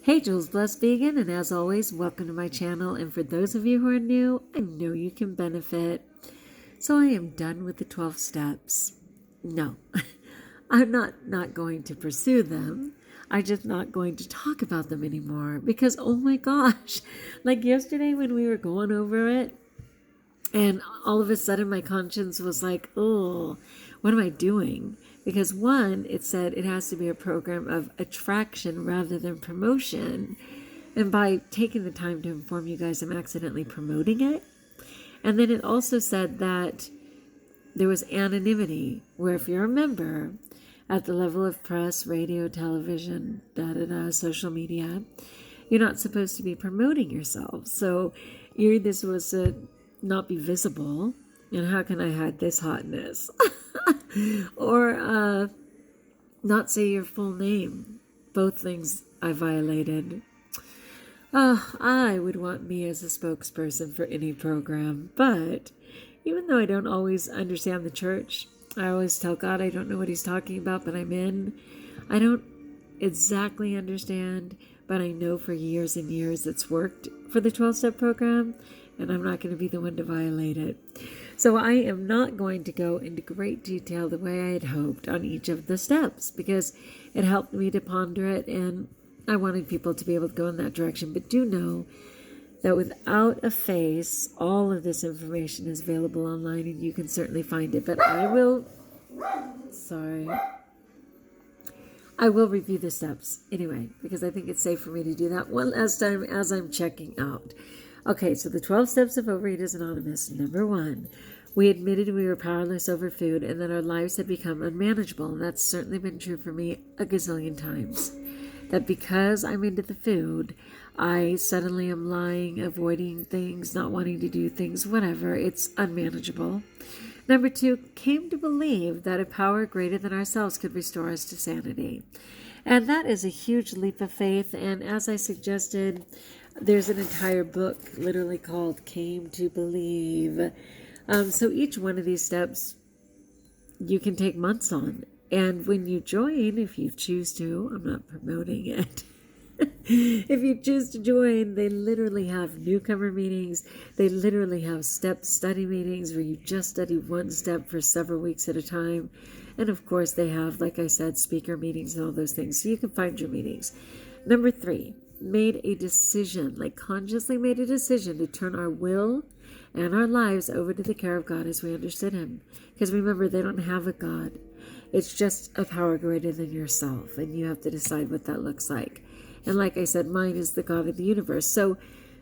Hey, JulesBlessedVegan, and as always, welcome to my channel. And for those of you who are new, I know you can benefit. So I am done with the 12 steps. No, I'm not going to pursue them. I'm just not going to talk about them anymore because, oh my gosh, like yesterday when we were going over it, and all of a sudden my conscience was like, oh, what am I doing? Because one, it said it has to be a program of attraction rather than promotion. And by taking the time to inform you guys, I'm accidentally promoting it. And then it also said that there was anonymity, where if you're a member at the level of press, radio, television, social media, you're not supposed to be promoting yourself. So you're either supposed to not be visible, and how can I hide this hotness? Or not say your full name. Both things I violated. I would want me as a spokesperson for any program, but even though I don't always understand the church, I always tell God I don't know what he's talking about, but I'm in. I don't exactly understand, but I know for years and years it's worked for the 12-step program, and I'm not going to be the one to violate it. So I am not going to go into great detail the way I had hoped on each of the steps because it helped me to ponder it, and I wanted people to be able to go in that direction. But do know that without a face, all of this information is available online, and you can certainly find it. But I will review the steps anyway, because I think it's safe for me to do that one last time as I'm checking out. Okay, so the 12 steps of Overeaters Anonymous. Number 1, we admitted we were powerless over food and that our lives had become unmanageable. And that's certainly been true for me a gazillion times. That because I'm into the food, I suddenly am lying, avoiding things, not wanting to do things, whatever. It's unmanageable. Number 2, came to believe that a power greater than ourselves could restore us to sanity. And that is a huge leap of faith. And as I suggested, there's an entire book literally called Came to Believe. So each one of these steps you can take months on. And when you join, if you choose to, I'm not promoting it. If you choose to join, they literally have newcomer meetings. They literally have step study meetings where you just study one step for several weeks at a time. And of course, they have, like I said, speaker meetings and all those things. So you can find your meetings. Number 3, made a decision, like consciously made a decision to turn our will and our lives over to the care of God as we understood him. Because remember, they don't have a God. It's just a power greater than yourself, and you have to decide what that looks like. And like I said, mine is the God of the universe. So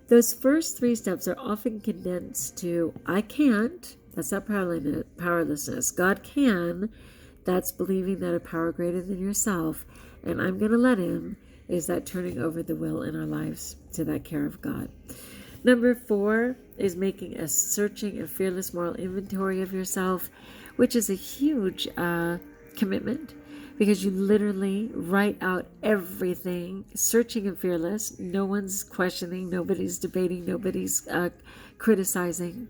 those first 3 steps are often condensed to I can't, that's not powerlessness. God can, that's believing that a power greater than yourself, and I'm going to let him, is that turning over the will in our lives to that care of God. Number 4 is making a searching and fearless moral inventory of yourself, which is a huge commitment because you literally write out everything, searching and fearless. No one's questioning, nobody's debating, nobody's criticizing.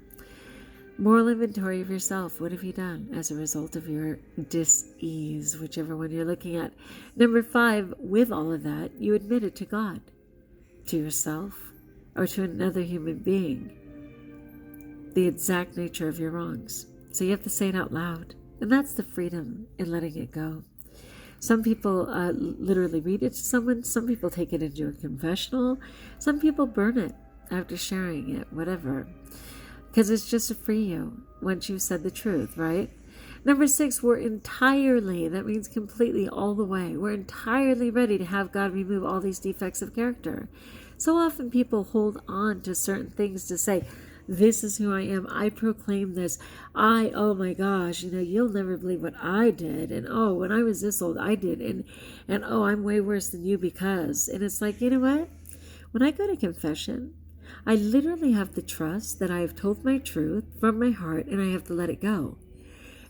Moral inventory of yourself. What have you done as a result of your dis-ease, whichever one you're looking at? Number 5, with all of that, you admit it to God, to yourself, or to another human being, the exact nature of your wrongs. So you have to say it out loud. And that's the freedom in letting it go. Some people literally read it to someone. Some people take it into a confessional. Some people burn it after sharing it, whatever. Because it's just to free you once you've said the truth, right? Number 6, we're entirely, that means completely all the way, we're entirely ready to have God remove all these defects of character. So often people hold on to certain things to say, this is who I am. I proclaim this. Oh my gosh, you'll never believe what I did. And oh, when I was this old, I did. And oh, I'm way worse than you because. And it's like, you know what? When I go to confession, I literally have to trust that I have told my truth from my heart and I have to let it go.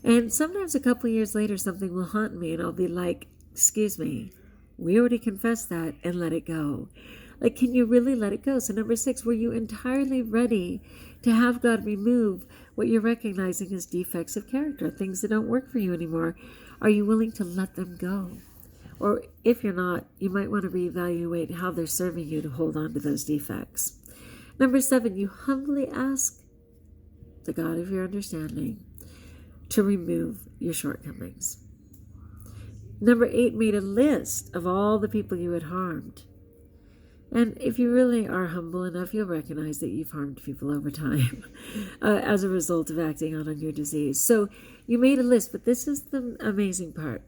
And sometimes a couple of years later, something will haunt me and I'll be like, excuse me, we already confessed that and let it go. Like, can you really let it go? So number 6, were you entirely ready to have God remove what you're recognizing as defects of character, things that don't work for you anymore? Are you willing to let them go? Or if you're not, you might want to reevaluate how they're serving you to hold on to those defects. Number 7, you humbly ask the God of your understanding to remove your shortcomings. Number 8, made a list of all the people you had harmed. And if you really are humble enough, you'll recognize that you've harmed people over time as a result of acting out on your disease. So you made a list, but this is the amazing part.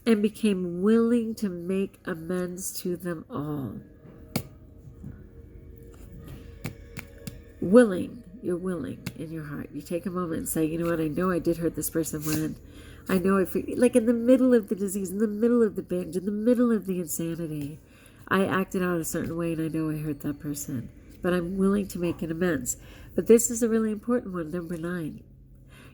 And became willing to make amends to them all. Willing. You're willing in your heart. You take a moment and say, you know what, I know I did hurt this person when I know like in the middle of the disease, in the middle of the binge, in the middle of the insanity, I acted out a certain way and I know I hurt that person, but I'm willing to make an amends. But this is a really important one, number 9.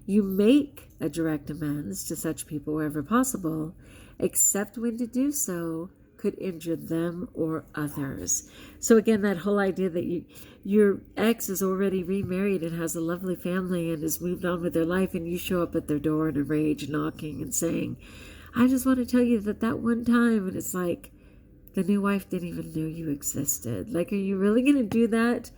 You make a direct amends to such people wherever possible, except when to do so could injure them or others. So again, that whole idea that your ex is already remarried and has a lovely family and has moved on with their life, and you show up at their door in a rage, knocking and saying, I just want to tell you that one time, and it's like, the new wife didn't even know you existed. Like, are you really going to do that?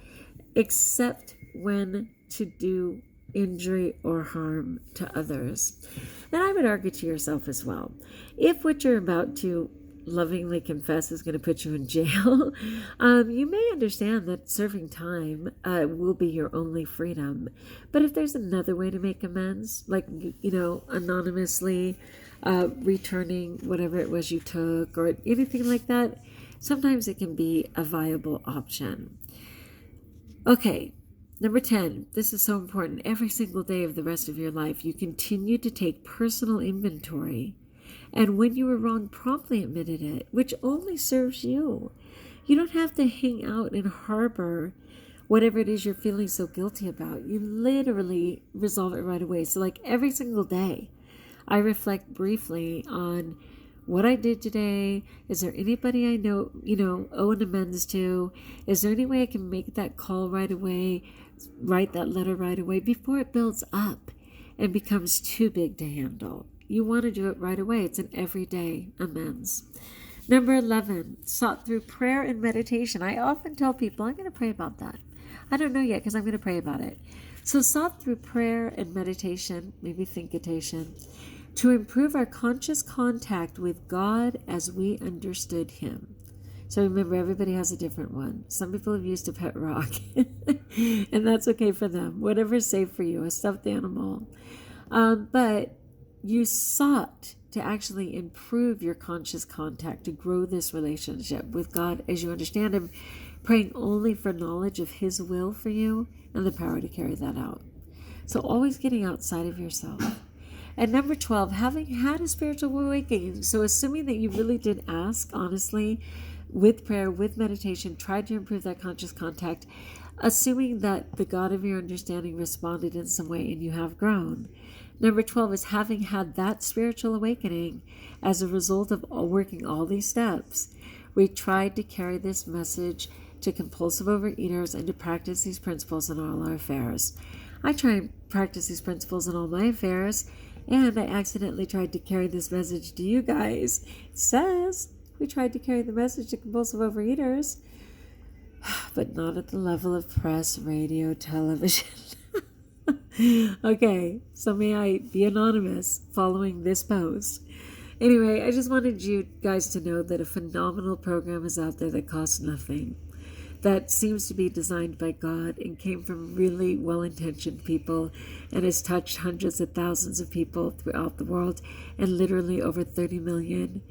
Except when to do injury or harm to others. And I would argue to yourself as well. If what you're about to lovingly confess is going to put you in jail, you may understand that serving time will be your only freedom. But if there's another way to make amends, like, anonymously returning whatever it was you took or anything like that, sometimes it can be a viable option. Okay, number 10, this is so important. Every single day of the rest of your life, you continue to take personal inventory. And when you were wrong, promptly admitted it, which only serves you. You don't have to hang out and harbor whatever it is you're feeling so guilty about. You literally resolve it right away. So like every single day, I reflect briefly on what I did today. Is there anybody I know, owe an amends to? Is there any way I can make that call right away, write that letter right away before it builds up and becomes too big to handle? You want to do it right away. It's an everyday amends. Number 11, sought through prayer and meditation. I often tell people, I'm going to pray about that. I don't know yet because I'm going to pray about it. So sought through prayer and meditation, maybe thinkitation, to improve our conscious contact with God as we understood Him. So remember, everybody has a different one. Some people have used a pet rock, and that's okay for them. Whatever's safe for you, a stuffed animal. But you sought to actually improve your conscious contact, to grow this relationship with God as you understand Him, praying only for knowledge of His will for you and the power to carry that out. So always getting outside of yourself. And number 12, having had a spiritual awakening. So assuming that you really did ask, honestly, with prayer, with meditation, tried to improve that conscious contact, assuming that the God of your understanding responded in some way and you have grown. Number 12 is having had that spiritual awakening as a result of working all these steps. We tried to carry this message to compulsive overeaters and to practice these principles in all our affairs. I try and practice these principles in all my affairs, and I accidentally tried to carry this message to you guys. It says we tried to carry the message to compulsive overeaters, but not at the level of press, radio, television. Okay, so may I be anonymous following this post. Anyway, I just wanted you guys to know that a phenomenal program is out there that costs nothing, that seems to be designed by God and came from really well-intentioned people and has touched hundreds of thousands of people throughout the world, and literally over 30 million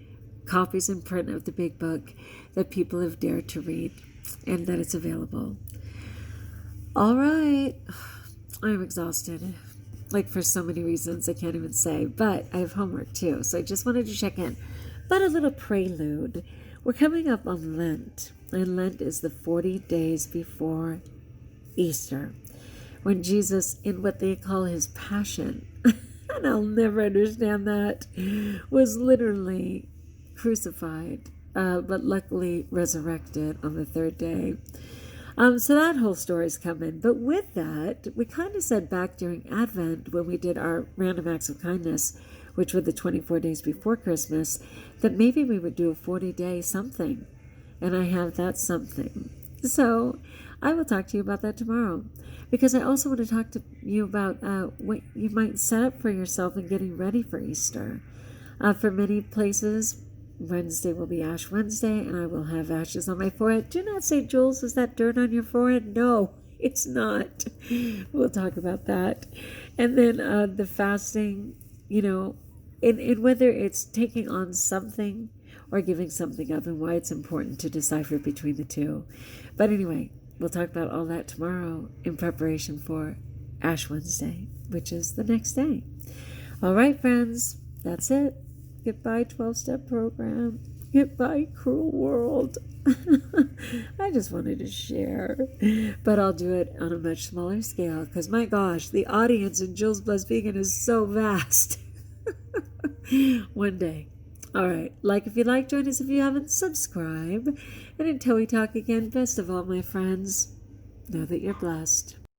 copies in print of the big book that people have dared to read, and that it's available. All right. I'm exhausted, like for so many reasons I can't even say, but I have homework too, so I just wanted to check in. But a little prelude. We're coming up on Lent, and Lent is the 40 days before Easter, when Jesus, in what they call His Passion, and I'll never understand that, was literally crucified, but luckily resurrected on the third day. So that whole story's coming. But with that, we kind of said back during Advent, when we did our random acts of kindness, which were the 24 days before Christmas, that maybe we would do a 40-day something. And I have that something. So I will talk to you about that tomorrow. Because I also want to talk to you about what you might set up for yourself in getting ready for Easter. For many places, Wednesday will be Ash Wednesday, and I will have ashes on my forehead. Do not say, Jules, is that dirt on your forehead? No, it's not. We'll talk about that. And then the fasting, and whether it's taking on something or giving something up, and why it's important to decipher between the two. But anyway, we'll talk about all that tomorrow in preparation for Ash Wednesday, which is the next day. All right, friends, that's it. Goodbye, 12-step program. Goodbye, cruel world. I just wanted to share, but I'll do it on a much smaller scale because, my gosh, the audience in Jules Blessed Vegan is so vast. One day. All right. Like if you like, join us if you haven't, subscribe. And until we talk again, best of all, my friends, know that you're blessed.